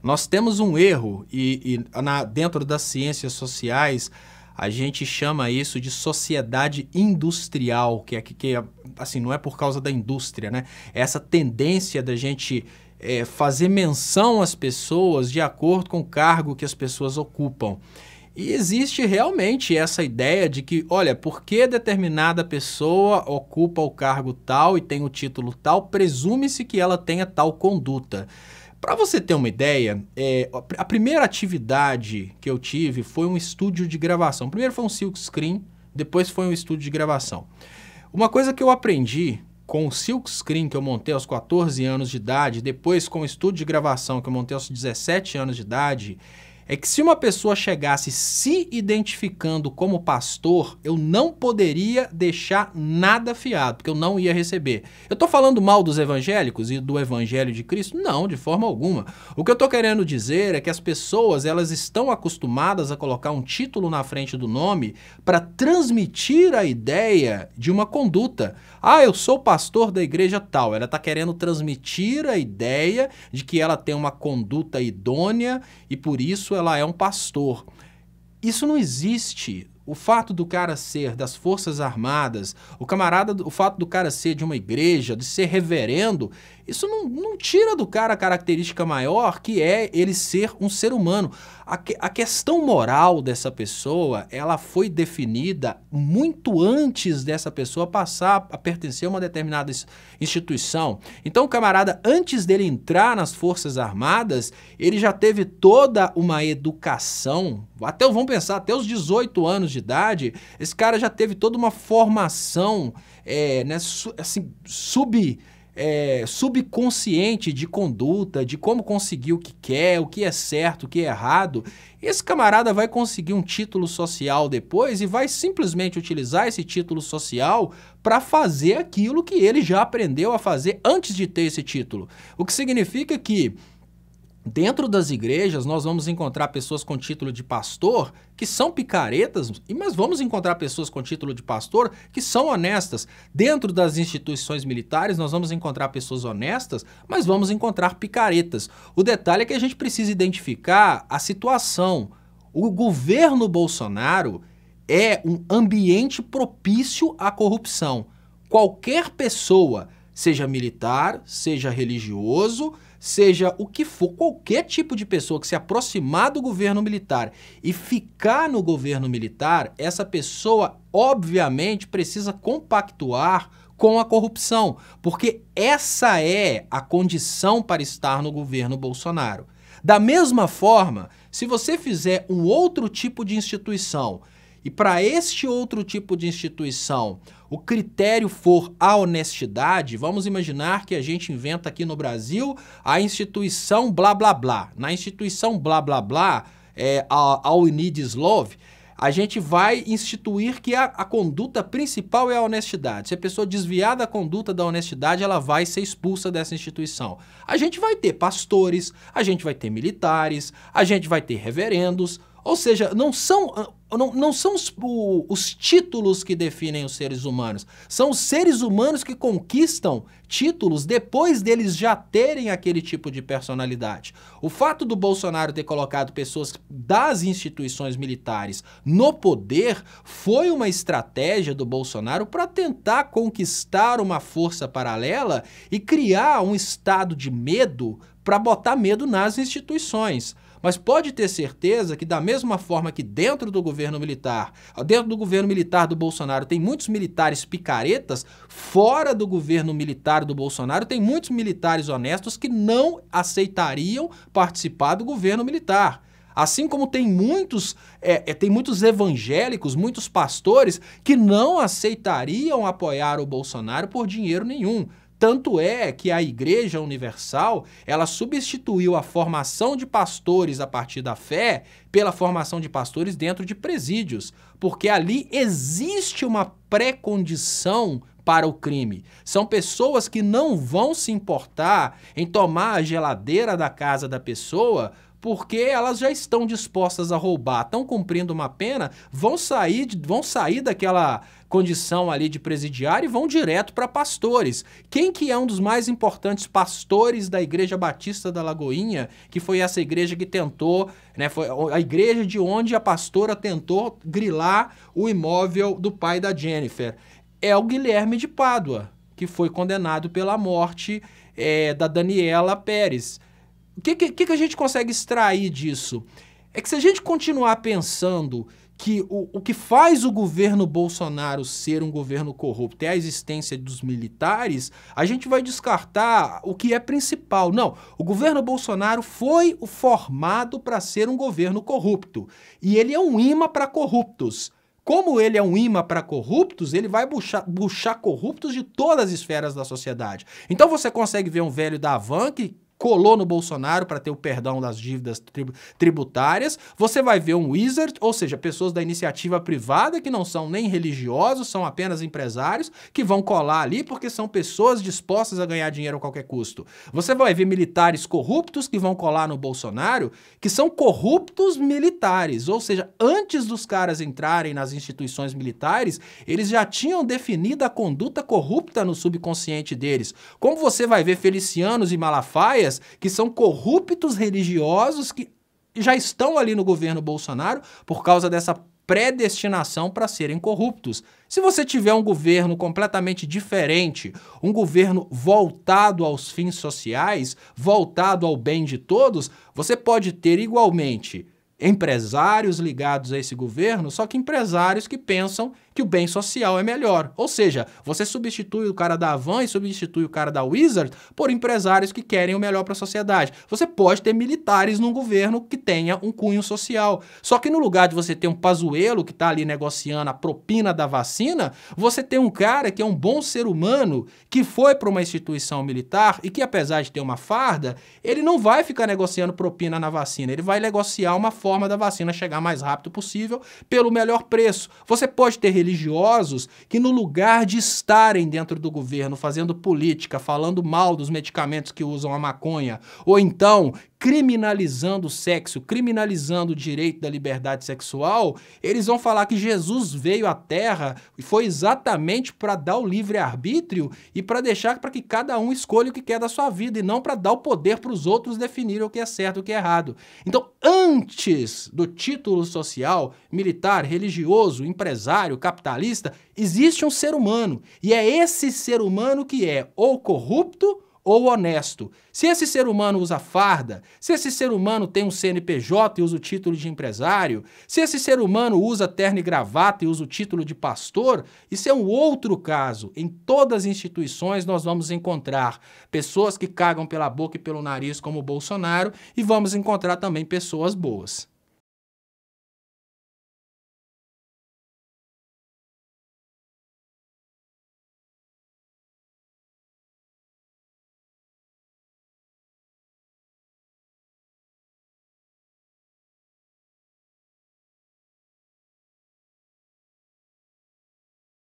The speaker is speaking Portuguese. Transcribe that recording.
Nós temos um erro dentro das ciências sociais a gente chama isso de sociedade industrial, que assim, não é por causa da indústria, né? É essa tendência da gente fazer menção às pessoas de acordo com o cargo que as pessoas ocupam. E existe realmente essa ideia de que, olha, porque determinada pessoa ocupa o cargo tal e tem o título tal, presume-se que ela tenha tal conduta. Para você ter uma ideia, a primeira atividade que eu tive foi um estúdio de gravação. Primeiro foi um silkscreen, depois foi um estúdio de gravação. Uma coisa que eu aprendi com o silkscreen que eu montei aos 14 anos de idade, depois com o estúdio de gravação que eu montei aos 17 anos de idade, é que se uma pessoa chegasse se identificando como pastor, eu não poderia deixar nada fiado, porque eu não ia receber. Eu estou falando mal dos evangélicos e do evangelho de Cristo? Não, de forma alguma. O que eu estou querendo dizer é que as pessoas elas estão acostumadas a colocar um título na frente do nome para transmitir a ideia de uma conduta. Ah, eu sou pastor da igreja tal. Ela está querendo transmitir a ideia de que ela tem uma conduta idônea e por isso ela é um pastor. Isso não existe. O fato do cara ser das Forças Armadas, o fato do cara ser de uma igreja, de ser reverendo, isso não tira do cara a característica maior que é ele ser um ser humano. A questão moral dessa pessoa, ela foi definida muito antes dessa pessoa passar a pertencer a uma determinada instituição. Então o camarada, antes dele entrar nas Forças Armadas, ele já teve toda uma educação, vamos pensar, até os 18 anos de idade, esse cara já teve toda uma formação assim, subconsciente de conduta, de como conseguir o que quer, o que é certo, o que é errado. Esse camarada vai conseguir um título social depois e vai simplesmente utilizar esse título social para fazer aquilo que ele já aprendeu a fazer antes de ter esse título. O que significa que dentro das igrejas, nós vamos encontrar pessoas com título de pastor que são picaretas, mas vamos encontrar pessoas com título de pastor que são honestas. Dentro das instituições militares, nós vamos encontrar pessoas honestas, mas vamos encontrar picaretas. O detalhe é que a gente precisa identificar a situação. O governo Bolsonaro é um ambiente propício à corrupção. Qualquer pessoa, seja militar, seja religioso, seja o que for, qualquer tipo de pessoa que se aproximar do governo militar e ficar no governo militar, essa pessoa, obviamente, precisa compactuar com a corrupção, porque essa é a condição para estar no governo Bolsonaro. Da mesma forma, se você fizer um outro tipo de instituição e para este outro tipo de instituição o critério for a honestidade, vamos imaginar que a gente inventa aqui no Brasil a instituição blá blá blá. Na instituição blá blá blá, All We Need Is Love, a gente vai instituir que a conduta principal é a honestidade. Se a pessoa desviar da conduta da honestidade, ela vai ser expulsa dessa instituição. A gente vai ter pastores, a gente vai ter militares, a gente vai ter reverendos, ou seja, não são os títulos que definem os seres humanos, são os seres humanos que conquistam títulos depois deles já terem aquele tipo de personalidade. O fato do Bolsonaro ter colocado pessoas das instituições militares no poder foi uma estratégia do Bolsonaro para tentar conquistar uma força paralela e criar um estado de medo para botar medo nas instituições. Mas pode ter certeza que da mesma forma que dentro do governo militar do Bolsonaro tem muitos militares picaretas, fora do governo militar do Bolsonaro tem muitos militares honestos que não aceitariam participar do governo militar. Assim como tem muitos evangélicos, muitos pastores que não aceitariam apoiar o Bolsonaro por dinheiro nenhum. Tanto é que a Igreja Universal, ela substituiu a formação de pastores a partir da fé pela formação de pastores dentro de presídios, porque ali existe uma pré-condição para o crime. São pessoas que não vão se importar em tomar a geladeira da casa da pessoa porque elas já estão dispostas a roubar, estão cumprindo uma pena, vão sair daquela condição ali de presidiário e vão direto para pastores. Quem que é um dos mais importantes pastores da Igreja Batista da Lagoinha, que foi essa igreja que tentou, né, foi a igreja de onde a pastora tentou grilar o imóvel do pai da Jennifer? É o Guilherme de Pádua, que foi condenado pela morte da Daniela Pérez. O que a gente consegue extrair disso? É que se a gente continuar pensando que o que faz o governo Bolsonaro ser um governo corrupto é a existência dos militares, a gente vai descartar o que é principal. Não, o governo Bolsonaro foi formado para ser um governo corrupto. E ele é um imã para corruptos. Como ele é um imã para corruptos, ele vai buchar corruptos de todas as esferas da sociedade. Então você consegue ver um velho da Havan que colou no Bolsonaro para ter o perdão das dívidas tributárias. Você vai ver um wizard, ou seja, pessoas da iniciativa privada que não são nem religiosos, são apenas empresários, que vão colar ali porque são pessoas dispostas a ganhar dinheiro a qualquer custo. Você vai ver militares corruptos que vão colar no Bolsonaro, que são corruptos militares, ou seja, antes dos caras entrarem nas instituições militares, eles já tinham definido a conduta corrupta no subconsciente deles. Como você vai ver Felicianos e Malafaias, que são corruptos religiosos que já estão ali no governo Bolsonaro por causa dessa predestinação para serem corruptos. Se você tiver um governo completamente diferente, um governo voltado aos fins sociais, voltado ao bem de todos, você pode ter igualmente empresários ligados a esse governo, só que empresários que pensam que o bem social é melhor. Ou seja, você substitui o cara da Havan e substitui o cara da Wizard por empresários que querem o melhor para a sociedade. Você pode ter militares num governo que tenha um cunho social. Só que no lugar de você ter um Pazuello que está ali negociando a propina da vacina, você tem um cara que é um bom ser humano, que foi para uma instituição militar e que, apesar de ter uma farda, ele não vai ficar negociando propina na vacina, ele vai negociar uma forma da vacina chegar mais rápido possível pelo melhor preço. Você pode ter religiosos que, no lugar de estarem dentro do governo fazendo política, falando mal dos medicamentos que usam a maconha, ou então criminalizando o sexo, criminalizando o direito da liberdade sexual, eles vão falar que Jesus veio à Terra e foi exatamente para dar o livre-arbítrio e para deixar para que cada um escolha o que quer da sua vida e não para dar o poder para os outros definirem o que é certo e o que é errado. Então, antes do título social, militar, religioso, empresário, capitalista, existe um ser humano. E é esse ser humano que é ou corrupto ou honesto. Se esse ser humano usa farda, se esse ser humano tem um CNPJ e usa o título de empresário, se esse ser humano usa terno e gravata e usa o título de pastor, isso é um outro caso. Em todas as instituições nós vamos encontrar pessoas que cagam pela boca e pelo nariz como o Bolsonaro e vamos encontrar também pessoas boas.